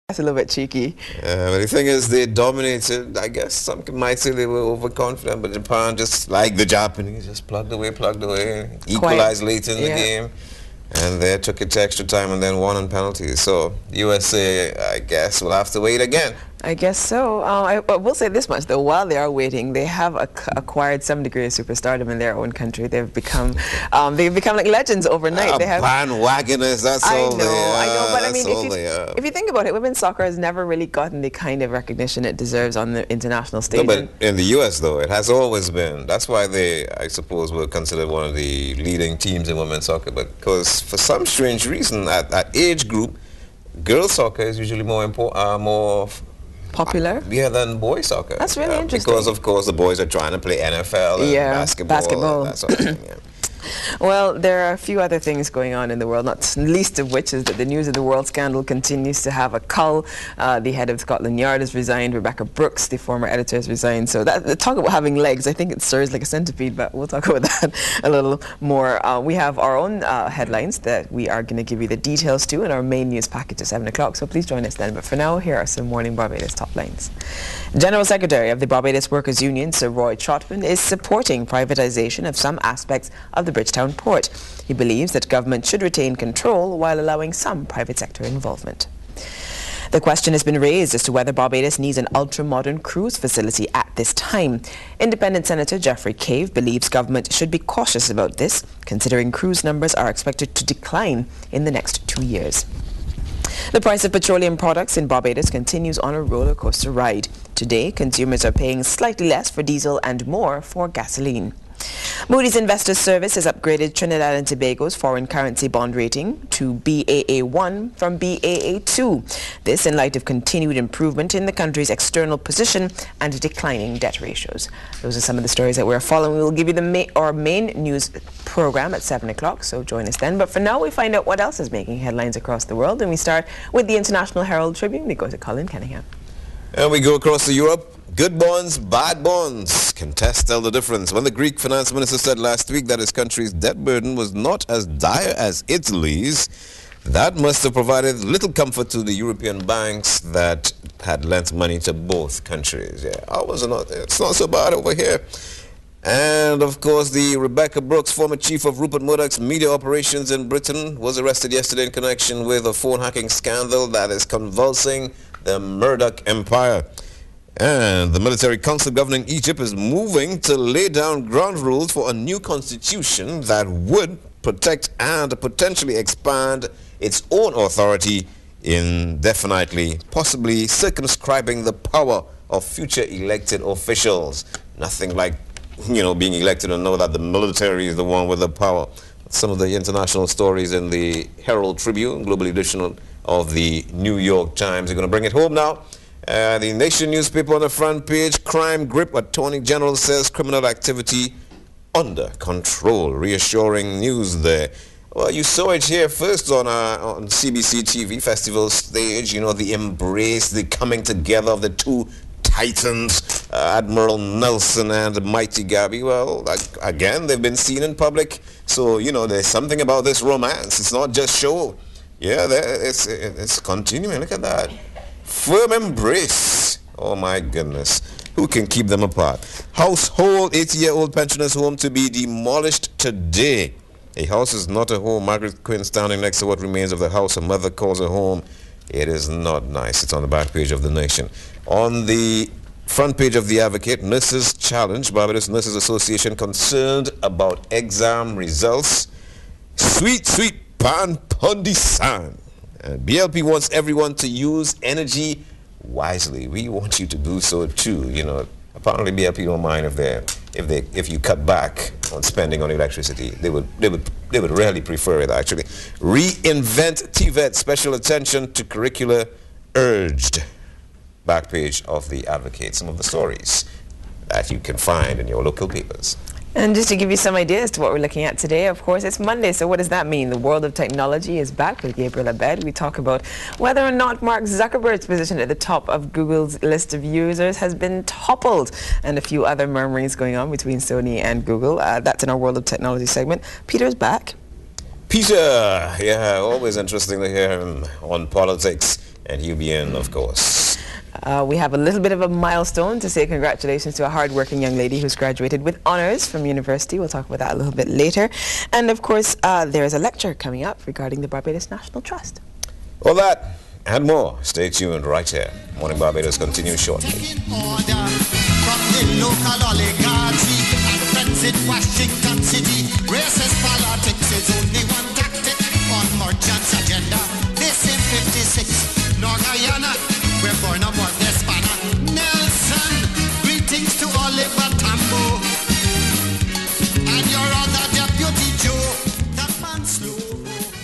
That's a little bit cheeky. But the thing is, they dominated. I guess some might say they were overconfident, but Japan, just like the Japanese, just plugged away, equalized late in the game, and they took it to extra time and then won on penalties. So USA, I guess, will have to wait again. I guess so. I will say this much, though. While they are waiting, they have acquired some degree of superstardom in their own country. They've become like legends overnight. They have bandwagoners. That's all they are. I know. But I mean, if you think about it, women's soccer has never really gotten the kind of recognition it deserves on the international stage. No, but in the U.S., though, it has always been. That's why they, I suppose, were considered one of the leading teams in women's soccer. But because for some strange reason, at that age group, girls' soccer is usually more popular? Yeah, than boys soccer. That's really interesting. Because, of course, the boys are trying to play NFL and basketball. And that sort of thing, yeah. Well, there are a few other things going on in the world, not least of which is that the News of the World scandal continues to have a cull. The head of Scotland Yard has resigned. Rebecca Brooks, the former editor, has resigned. So talk about having legs. I think it serves like a centipede, but we'll talk about that a little more. We have our own headlines that we are going to give you the details to in our main news package at 7 o'clock. So please join us then. But for now, here are some Morning Barbados top lines. General Secretary of the Barbados Workers Union, Sir Roy Trotman, is supporting privatization of some aspects of the Bridgetown port. He believes that government should retain control while allowing some private sector involvement. The question has been raised as to whether Barbados needs an ultra-modern cruise facility at this time. Independent Senator Geoffrey Cave believes government should be cautious about this, considering cruise numbers are expected to decline in the next 2 years. The price of petroleum products in Barbados continues on a roller coaster ride. Today, consumers are paying slightly less for diesel and more for gasoline. Moody's Investors Service has upgraded Trinidad and Tobago's foreign currency bond rating to Baa1 from Baa2. This in light of continued improvement in the country's external position and declining debt ratios. Those are some of the stories that we're following. We will give you our main news program at 7 o'clock, so join us then. But for now, we find out what else is making headlines across the world, and we start with the International Herald Tribune. We go to Colin Cunningham. And we go across to Europe. Good bonds, bad bonds. Can test tell the difference? When the Greek finance minister said last week that his country's debt burden was not as dire as Italy's, that must have provided little comfort to the European banks that had lent money to both countries. Yeah, it's not so bad over here. And, of course, the Rebecca Brooks, former chief of Rupert Murdoch's media operations in Britain, was arrested yesterday in connection with a phone hacking scandal that is convulsing the Murdoch empire. And the military council governing Egypt is moving to lay down ground rules for a new constitution that would protect and potentially expand its own authority indefinitely, possibly circumscribing the power of future elected officials. Nothing like, being elected and know that the military is the one with the power. Some of the international stories in the Herald Tribune, global edition of the New York Times. You're going to bring it home now. The Nation newspaper on the front page, crime grip, Attorney General says criminal activity under control. Reassuring news there. Well, you saw it here first on CBC TV festival stage, the embrace, the coming together of the two titans, Admiral Nelson and Mighty Gabby. Well, again, they've been seen in public, so, there's something about this romance. It's not just show. Yeah, it's continuing. Look at that. Firm embrace. Oh my goodness. Who can keep them apart? Household 80-year-old pensioner's home to be demolished today. A house is not a home. Margaret Quinn standing next to what remains of the house her mother calls a home. It is not nice. It's on the back page of The Nation. On the front page of The Advocate, nurses challenge. Barbados Nurses Association concerned about exam results. Sweet pan pondisan. BLP wants everyone to use energy wisely. We want you to do so too. Apparently BLP don't mind if you cut back on spending on electricity. They would really prefer it actually. Reinvent TVET, special attention to curricula urged. Back page of The Advocate. Some of the stories that you can find in your local papers. And just to give you some ideas to what we're looking at today, of course, it's Monday, so what does that mean? The world of technology is back with Gabriel Abed. We talk about whether or not Mark Zuckerberg's position at the top of Google's list of users has been toppled, and a few other murmurings going on between Sony and Google. That's in our world of technology segment. Peter's back. Peter, yeah, always interesting to hear him on politics. and he'll be in, of course. We have a little bit of a milestone to say congratulations to a hard-working young lady who's graduated with honors from university. We'll talk about that a little bit later. And of course, there's a lecture coming up regarding the Barbados National Trust. All that and more. Stay tuned right here. Morning Barbados continues shortly. From the local oligarchy and friends in Washington City, racist politics is only